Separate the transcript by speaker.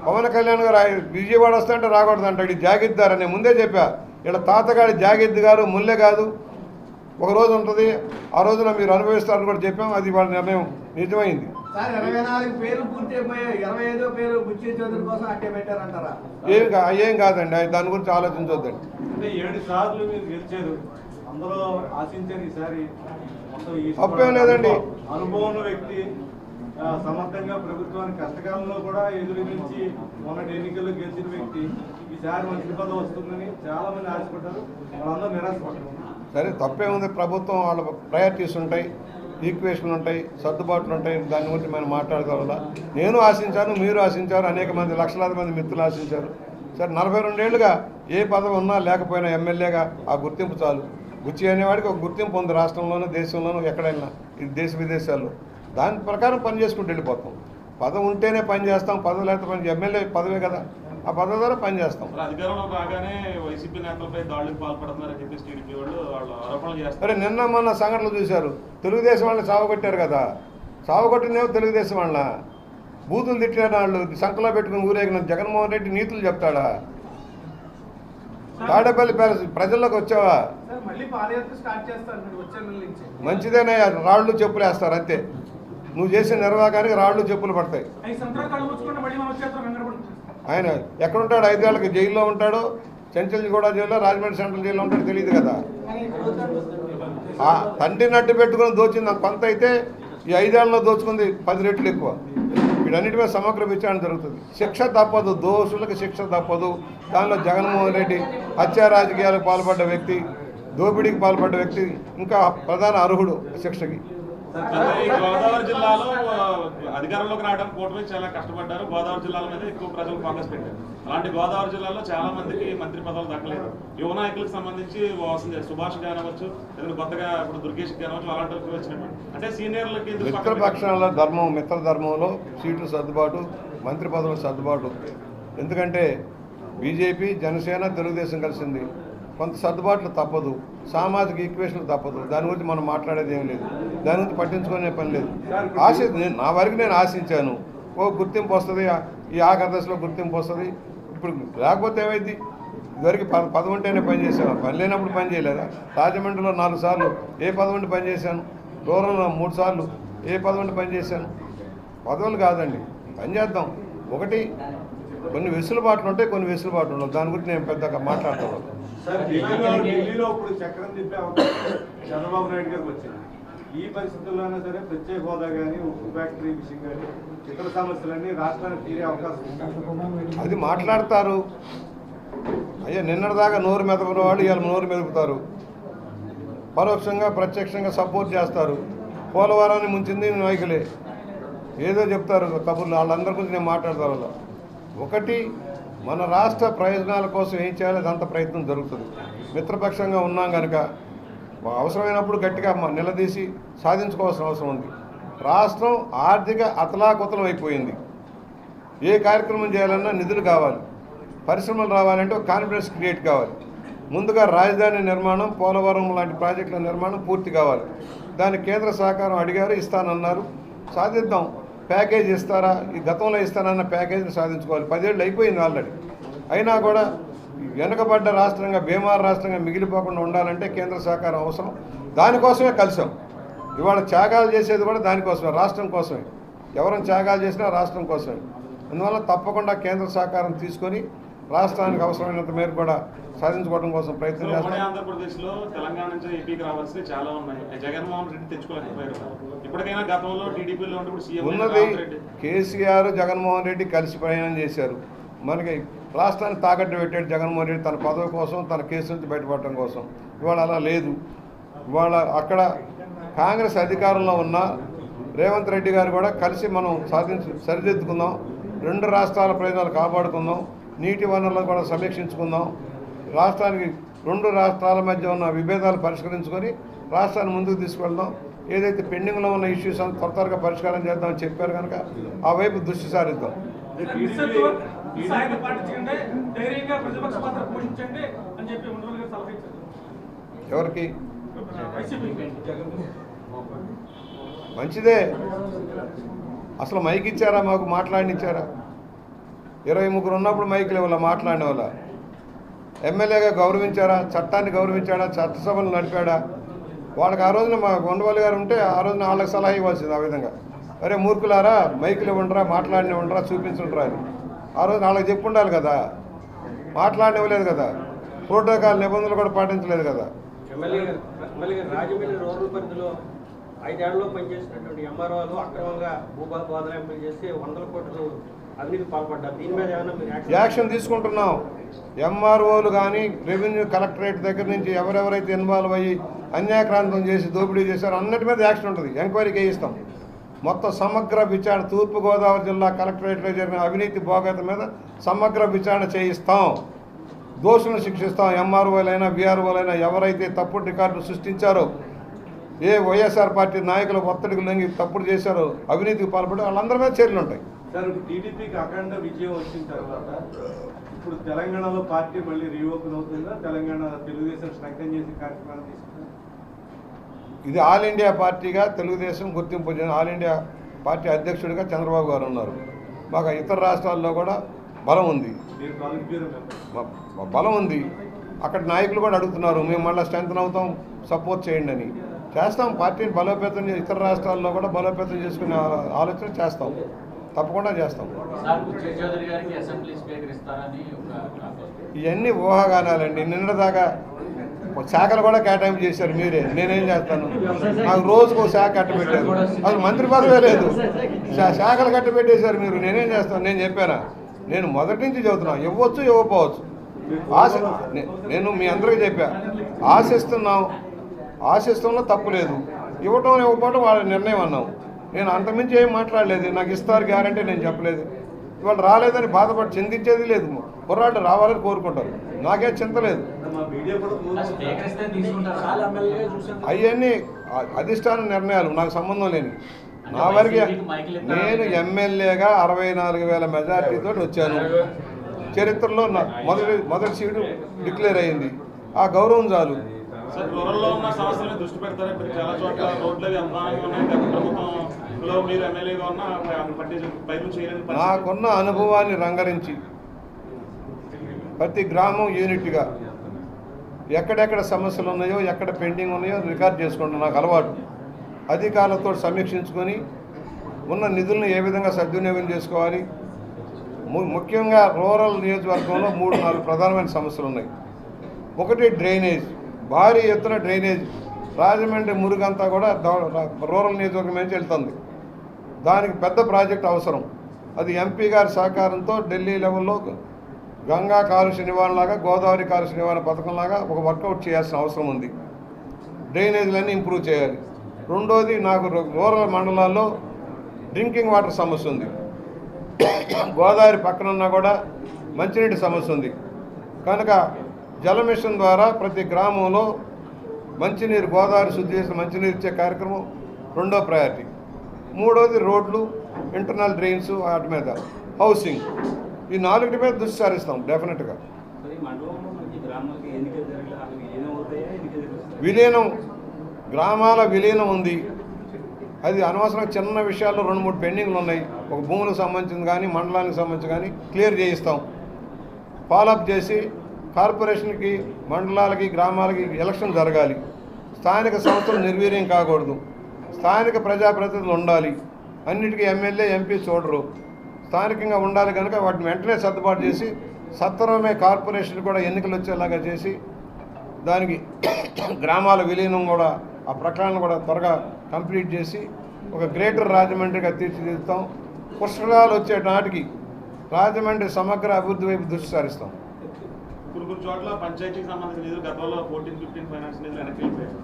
Speaker 1: పవన్ కళ్యాణ్ గారు విజయవాడ వస్తుంటే రాకూడదు అంటాడు. ఈ జాగిద్దార్ అని ముందే చెప్పా. ఇలా తాతగాడి జాగిద్ గారు ముల్లె కాదు, ఒక రోజు ఉంటుంది, ఆ రోజున మీరు అనుభవిస్తారని కూడా చెప్పాం. అది వాళ్ళ నిర్ణయం నిజమైంది. ఏం కాదండి, దాని గురించి ఆలోచించొద్దండి. తప్పేం లేదండి.
Speaker 2: అనుభవం వ్యక్తి సమర్థంగా ప్రభుత్వానికి కష్టకాలంలో కూడా ఎదురించి మొన్నటి ఎన్నికల్లో గెలిచిన వ్యక్తి ఈసారి మంత్రి పదవి వస్తుందని చాలా మంది ఆశపడ్డారు. వాళ్ళందరూ నిరాశపడ్డారు.
Speaker 1: సరే తప్పేముంది, ప్రభుత్వం వాళ్ళ ప్రయారిటీస్ ఉంటాయి, ఈక్వేషన్లు ఉంటాయి, సర్దుబాట్లు ఉంటాయి. దాని గురించి మనం మాట్లాడగలరా? నేను ఆశించాను, మీరు ఆశించారు, అనేక మంది లక్షలాది మంది మిత్రులు ఆశించారు. సరే 42 ఏళ్ళుగా ఏ పదవి ఉన్నా లేకపోయినా ఎమ్మెల్యేగా ఆ గుర్తింపు చాలు. బుచ్చి అనేవాడికి ఒక గుర్తింపు ఉంది రాష్ట్రంలోనూ దేశంలోనూ ఎక్కడైనా, ఇది దేశ విదేశాల్లో. దాని ప్రకారం పని చేసుకుంటూ వెళ్ళిపోతాం. పదవి ఉంటేనే పని చేస్తాం, పదవి లేకపోతే పని. ఎమ్మెల్యే పదవే కదా, ఆ పదవి ద్వారా పని చేస్తాం.
Speaker 3: అధికారంలో రాగానే వైసీపీ నేతలపై దాడులకు పాల్పడుతున్నారని చెప్పేసి టీడీపీ వాళ్ళు ఆరోపణలు చేస్తారు.
Speaker 1: సరే నిన్న మొన్న సంఘటనలు చూశారు. తెలుగుదేశం వాళ్ళని సావగొట్టారు కదా, సావగొట్టినేమో తెలుగుదేశం వాళ్ళ బూతులు తిట్టిన వాళ్ళు సంకలో పెట్టుకుని ఊరేగిన జగన్మోహన్ రెడ్డి నీతులు చెప్తాడా? తాడేపల్లి ప్యాలెస్ ప్రజల్లోకి వచ్చావా? మంచిదేనా? రాళ్ళు చెప్పులు వేస్తారు అంతే. నువ్వు చేసే నిర్వాహానికి రాళ్ళు చెప్పులు పడతాయి. ఆయన ఎక్కడుంటాడు? 5 ఏళ్ళకి జైల్లో ఉంటాడు. చెంచల్గూడ జైల్లో, రాజమండ్రి సెంట్రల్ జైల్లో ఉంటాడు, తెలియదు కదా. తండ్రి నట్టు పెట్టుకుని దోచింది కొంత అయితే, ఈ 5 ఏళ్ళలో దోచుకుంది 10 రెట్లు ఎక్కువ. వీటన్నిటి మీద సమగ్ర విచారణ జరుగుతుంది. శిక్ష తప్పదు, దోషులకు శిక్ష తప్పదు. దానిలో జగన్మోహన్ రెడ్డి హత్యా రాజకీయాలకు పాల్పడ్డ వ్యక్తి, దోపిడీకి పాల్పడ్డ వ్యక్తి ఇంకా ప్రధాన అర్హుడు శిక్షకి.
Speaker 3: గోదావరి జిల్లాలో అధికారంలోకి రావడం కూటమి చాలా కష్టపడ్డారు. గోదావరి జిల్లాల మీద ఎక్కువ ప్రజలు ఫోకస్ పెట్టారు. అలాంటి గోదావరి జిల్లాలో చాలా మందికి మంత్రి పదవులు దక్కలేదు. యువ నాయకులకు సంబంధించి సుభాష్ కానివచ్చు, లేదంటే కొత్తగా ఇప్పుడు దుర్గేష్ కానివచ్చు, అలాంటి వచ్చినట్టు అంటే సీనియర్లకి
Speaker 1: మిత్రపక్షాల మిత్ర ధర్మంలో సీట్లు సర్దుబాటు, మంత్రి పదవుల సర్దుబాటు. ఎందుకంటే బీజేపీ, జనసేన, తెలుగుదేశం కలిసింది. కొంత సర్దుబాట్లు తప్పదు, సామాజిక ఈక్వేషన్లు తప్పదు. దాని గురించి మనం మాట్లాడేది ఏం లేదు, దాని గురించి పట్టించుకునే పని లేదు. నా వరకు నేను ఆశించాను, ఓ గుర్తింపు వస్తుంది, ఈ ఆఖరి దశలో గుర్తింపు వస్తుంది. ఇప్పుడు లేకపోతే ఏమైంది? ఇదివరకు పదవి ఉంటేనే పని చేశాను, పని లేనప్పుడు పని చేయలేదా? రాజమండ్రిలో 4 సార్లు ఏ పదవి ఉండి పని చేశాను, రూరల్లో 3 సార్లు ఏ పదవి ఉండి పని చేశాను. పదవులు కాదండి, పని చేద్దాం. ఒకటి కొన్ని వెసులుబాట్లు ఉంటాయి, కొన్ని వెసులుబాట్లు ఉండవు. దాని గురించి నేను పెద్దగా మాట్లాడతాను.
Speaker 2: ఢిల్లీలో ఇప్పుడు చక్రం తిప్పే అవకాశం చంద్రబాబు నాయుడు గారికి వచ్చింది. ఈ పరిస్థితుల్లోనే సరే ప్రత్యేక హోదా కానీ, ఉక్కు ఫ్యాక్టరీ విషయం కానీ, ఇతర సమస్యలన్నీ రాష్ట్రానికి తీరే అవకాశం ఉంది.
Speaker 1: అది మాట్లాడతారు. అయ్యా నిన్నటిదాకా నోరు మెదపని వాళ్ళు ఇవాళ నోరు మెదుపుతారు. పరోక్షంగా ప్రత్యక్షంగా సపోర్ట్ చేస్తారు. పోలవరాన్ని ముంచింది నాయకులే, ఏదో చెప్తారు కబుర్లు. వాళ్ళందరి గురించి నేను మాట్లాడతాను. ఒకటి, మన రాష్ట్ర ప్రయోజనాల కోసం ఏం చేయాలి అదంత ప్రయత్నం జరుగుతుంది. మిత్రపక్షంగా ఉన్నాం కనుక అవసరమైనప్పుడు గట్టిగా నిలదీసి సాధించుకోవాల్సిన అవసరం ఉంది. రాష్ట్రం ఆర్థిక అతలాకుతలం అయిపోయింది. ఏ కార్యక్రమం చేయాలన్నా నిధులు కావాలి, పరిశ్రమలు రావాలంటే ఒక కాన్ఫిడెన్స్ క్రియేట్ కావాలి. ముందుగా రాజధాని నిర్మాణం, పోలవరం లాంటి ప్రాజెక్టుల నిర్మాణం పూర్తి కావాలి. దానికి కేంద్ర సహకారం అడిగారు, ఇస్తానన్నారు. సాధిద్దాం. ప్యాకేజ్ ఇస్తారా? ఈ గతంలో ఇస్తానన్న ప్యాకేజీని సాధించుకోవాలి. 10 ఏళ్ళు అయిపోయింది ఆల్రెడీ. అయినా కూడా వెనుకబడ్డ రాష్ట్రంగా, బీమార్ రాష్ట్రంగా మిగిలిపోకుండా ఉండాలంటే కేంద్ర సహకారం అవసరం. దానికోసమే కలిసాం. ఇవాళ త్యాగాలు చేసేది కూడా దానికోసమే, రాష్ట్రం కోసమే. ఎవరైనా త్యాగాలు చేసినా రాష్ట్రం కోసమే. అందువల్ల తప్పకుండా కేంద్ర సహకారం తీసుకొని రాష్ట్రానికి అవసరమైనంత మేరకు కూడా సాధించుకోవడం కోసం ప్రయత్నం చేస్తాం.
Speaker 3: ఆంధ్రప్రదేశ్లో తెలంగాణ నుంచి ఏపీకి రావాల్సి చాలా ఉన్నాయి. జగన్మోహన్ రెడ్డి తెచ్చుకోలేకపోయారు. ఇప్పటికైనా గతంలో టీడీపీలో
Speaker 1: ఉన్నది కేసీఆర్, జగన్మోహన్ రెడ్డి కలిసి ప్రయాణం చేశారు. మనకి రాష్ట్రాన్ని తాకట్టు పెట్టాడు జగన్మోహన్ రెడ్డి, తన పదవి కోసం, తన కేసు నుంచి బయటపడటం కోసం. ఇవాళ అలా లేదు. ఇవాళ అక్కడ కాంగ్రెస్ అధికారంలో ఉన్న రేవంత్ రెడ్డి గారు కూడా కలిసి మనం సరిదిద్దుకుందాం. 2 రాష్ట్రాల ప్రయోజనాలు కాపాడుకుందాం. నీటి వనరులను కూడా సమీక్షించుకుందాం. రాష్ట్రానికి 2 రాష్ట్రాల మధ్య ఉన్న విభేదాలు పరిష్కరించుకొని రాష్ట్రాన్ని ముందుకు తీసుకెళ్దాం. ఏదైతే పెండింగ్లో ఉన్న ఇష్యూస్ అంతా త్వరగా పరిష్కారం చేద్దామని చెప్పారు కనుక ఆ వైపు దృష్టి సారిద్దాం. ఎవరికి? మంచిదే. అసలు మైక్ ఇచ్చారా? మాకు మాట్లాడినిచ్చారా? 23 ఉన్నప్పుడు మైకులు ఇవ్వాల మాట్లాడిన వాళ్ళ ఎమ్మెల్యేగా గౌరవించారా, చట్టాన్ని గౌరవించాడా, చట్టసభలు నడిపాడా? వాళ్ళకి ఆ రోజున మా ఉండవల్లి గారు ఉంటే ఆ రోజున వాళ్ళకి సలహా ఇవ్వాల్సింది. ఆ విధంగా అరే మూర్ఖులారా, మైకులు ఇవ్వండిరా, మాట్లాడినివ్వండిరా, చూపించుండ్రా అని ఆ రోజు వాళ్ళకి చెప్పు ఉండాలి కదా. మాట్లాడినివ్వలేదు కదా, ప్రోటోకాల్ నిబంధనలు కూడా పాటించలేదు కదా.
Speaker 4: ఎమ్మెల్యే గారు రాజమండ్రి రూరల్ పరిధిలో 5 ఏళ్లలో పనిచేసినటువంటి ఎంఆర్ఓలు అక్రమంగా భూబాదరాంపులు చేసి 100 కోట్లు అవినీతి పాల్పడ్డారు. దీని మీద ఏమైనా మీరు
Speaker 1: యాక్షన్ తీసుకుంటున్నాం. ఎంఆర్ఓలు కానీ రెవెన్యూ కలెక్టరేట్ దగ్గర నుంచి ఎవరెవరైతే ఇన్వాల్వ్ అయ్యి అన్యాక్రాంతం చేసి దోపిడీ చేశారో అన్నిటి మీద యాక్షన్ ఉంటుంది. ఎంక్వైరీకి వేయిస్తాం. మొత్తం సమగ్ర విచారణ తూర్పుగోదావరి జిల్లా కలెక్టరేట్లో జరిగిన అవినీతి భోగత మీద సమగ్ర విచారణ చేయిస్తాం. దోషులను శిక్షిస్తాం. ఎంఆర్ఓలైనా బీఆర్ఓలైనా ఎవరైతే తప్పుడు రికార్డులు సృష్టించారో, ఏ వైఎస్ఆర్ పార్టీ నాయకుల ఒత్తిడికి లొంగి తప్పుడు చేశారో, అవినీతికి పాల్పడి వాళ్ళందరి మీద చర్యలు ఉంటాయి.
Speaker 2: సార్ టీడీపీకి అఖండ విజయం వచ్చిన తర్వాత ఇప్పుడు తెలంగాణలో పార్టీ మళ్ళీ రీఓపెన్ అవుతుందా? తెలంగాణ తెలుగుదేశం స్ట్రెంగ్తన్ చేసే కార్యక్రమాలు తీసుకుంటారు.
Speaker 1: ఇది ఆల్ ఇండియా పార్టీగా తెలుగుదేశం గుర్తింపు ఆల్ ఇండియా పార్టీ అధ్యక్షుడిగా చంద్రబాబు గారు ఉన్నారు. మాకు ఇతర రాష్ట్రాల్లో కూడా బలం ఉంది,
Speaker 2: మీరు పాలిట్ బ్యూరో మెంబర్.
Speaker 1: బలం ఉంది. అక్కడ నాయకులు కూడా అడుగుతున్నారు, మేము మళ్ళీ స్ట్రెంగ్తన్ అవుతాం, సపోర్ట్ చేయండి అని. చేస్తాం. పార్టీని బలోపేతం ఇతర రాష్ట్రాల్లో కూడా బలోపేతం చేసుకునే ఆలోచన చేస్తాం. తప్పకుండా చేస్తాం. ఇవన్నీ ఊహాగానాలండి. నిన్నదాకా శాఖలు కూడా కేటాయింపు చేశారు మీరే. నేనేం చేస్తాను? నాకు రోజుకు ఒక శాఖ కట్టబెట్టారు. అది మంత్రి పదవే లేదు, శాఖలు కట్టబెట్టేశారు మీరు. నేనేం చేస్తాను? నేను చెప్పానా? నేను మొదటి నుంచి చెబుతున్నాను, ఇవ్వచ్చు ఇవ్వకపోవచ్చు. నేను మీ అందరికీ చెప్పా, ఆశిస్తున్నా తప్పు లేదు, ఇవ్వటం ఇవ్వకపోవడం వాళ్ళ నిర్ణయం అన్నాం. నేను అంతకుమించి ఏం మాట్లాడలేదు. నాకు ఇస్తారు గ్యారంటీ నేను చెప్పలేదు. ఇవాళ రాలేదని బాధపడి చింతించేది లేదు. కుర్రాళ్ళు రావాలని కోరుకుంటారు, నాకే చింత లేదు. అవన్నీ అధిష్టాన నిర్ణయాలు, నాకు సంబంధం లేని. నా వరకు నేను ఎమ్మెల్యేగా 64,000 మెజార్టీతో వచ్చాను. చరిత్రలో మొదటి సీటు డిక్లేర్ అయింది. ఆ గౌరవం చాలు.
Speaker 3: సార్ రూరల్లో ఉన్న సమస్యల మీద దృష్టి పెడతారు. ఇప్పుడు చాలా చోట్ల రోడ్లు అధ్వానంగా ఉన్నాయి. గత ప్రభుత్వంలో మీరు ఎమ్మెల్యేగా ఉన్న పైరు చేయలేదు.
Speaker 1: నాకున్న అనుభవాన్ని రంగరించి ప్రతి గ్రామం యూనిట్గా ఎక్కడెక్కడ సమస్యలు ఉన్నాయో, ఎక్కడ పెండింగ్ ఉన్నాయో రికార్డ్ చేసుకుంటాను. నాకు అలవాటు. అధికారులతో సమీక్షించుకొని ఉన్న నిధులను ఏ విధంగా సద్వినియోగం చేసుకోవాలి. ముఖ్యంగా రూరల్ నియోజకవర్గంలో 3-4 ప్రధానమైన సమస్యలు ఉన్నాయి. ఒకటి డ్రైనేజ్, భారీ ఎత్తున డ్రైనేజ్. రాజమండ్రి మురుగంతా కూడా రూరల్ నియోజకవర్గం నుంచి వెళ్తుంది. దానికి పెద్ద ప్రాజెక్ట్ అవసరం. అది ఎంపీ గారి సహకారంతో ఢిల్లీ లెవెల్లో గంగా కాలుష్య నివారణలాగా, గోదావరి కాలుష్య నివారణ పథకంలాగా ఒక వర్కౌట్ చేయాల్సిన అవసరం ఉంది. డ్రైనేజీలన్నీ ఇంప్రూవ్ చేయాలి. రెండోది, నాకు రూరల్ మండలాల్లో డ్రింకింగ్ వాటర్ సమస్య ఉంది. గోదావరి పక్కనున్నా కూడా మంచినీటి సమస్య ఉంది. కనుక జల మిషన్ ద్వారా ప్రతి గ్రామంలో మంచినీరు, గోదావరి శుద్ధి చేసిన మంచినీరు ఇచ్చే కార్యక్రమం రెండో ప్రయారిటీ. మూడోది రోడ్లు, ఇంటర్నల్ డ్రైన్స్, వాటి మీద హౌసింగ్. ఈ 4 మీద దృష్టి సారిస్తాం డెఫినెట్గా. విలీనం, గ్రామాల విలీనం ఉంది. అది అనవసరంగా చిన్న విషయాల్లో 2-3 పెండింగ్లు ఉన్నాయి. ఒక భూములకు సంబంధించింది కానీ మండలానికి సంబంధించి కానీ క్లియర్ చేయిస్తాం. ఫాలోఅప్ చేసి కార్పొరేషన్కి, మండలాలకి, గ్రామాలకి ఎలక్షన్ జరగాలి. స్థానిక సంస్థలు నిర్వీర్యం కాకూడదు. స్థానిక ప్రజాప్రతినిధులు ఉండాలి. అన్నిటికీ ఎమ్మెల్యే, ఎంపీ చూడరు. స్థానికంగా ఉండాలి కనుక వాటిని వెంటనే సర్దుబాటు చేసి సత్వరమే కార్పొరేషన్ కూడా ఎన్నికలు వచ్చేలాగా చేసి దానికి గ్రామాల విలీనం కూడా, ఆ ప్రకటన కూడా త్వరగా కంప్లీట్ చేసి ఒక గ్రేటర్ రాజమండ్రిగా తీర్చిదిద్దుతాం. పుష్కరాలు వచ్చే నాటికి రాజమండ్రి సమగ్ర అభివృద్ధి వైపు దృష్టి సారిస్తాం.
Speaker 3: కొన్ని చోట్ల పంచాయతీకి సంబంధించిన నిధులు గతంలో 14-15 ఫైనాన్స్ నిధులు వెనక్కి వెళ్ళిపోయాయి.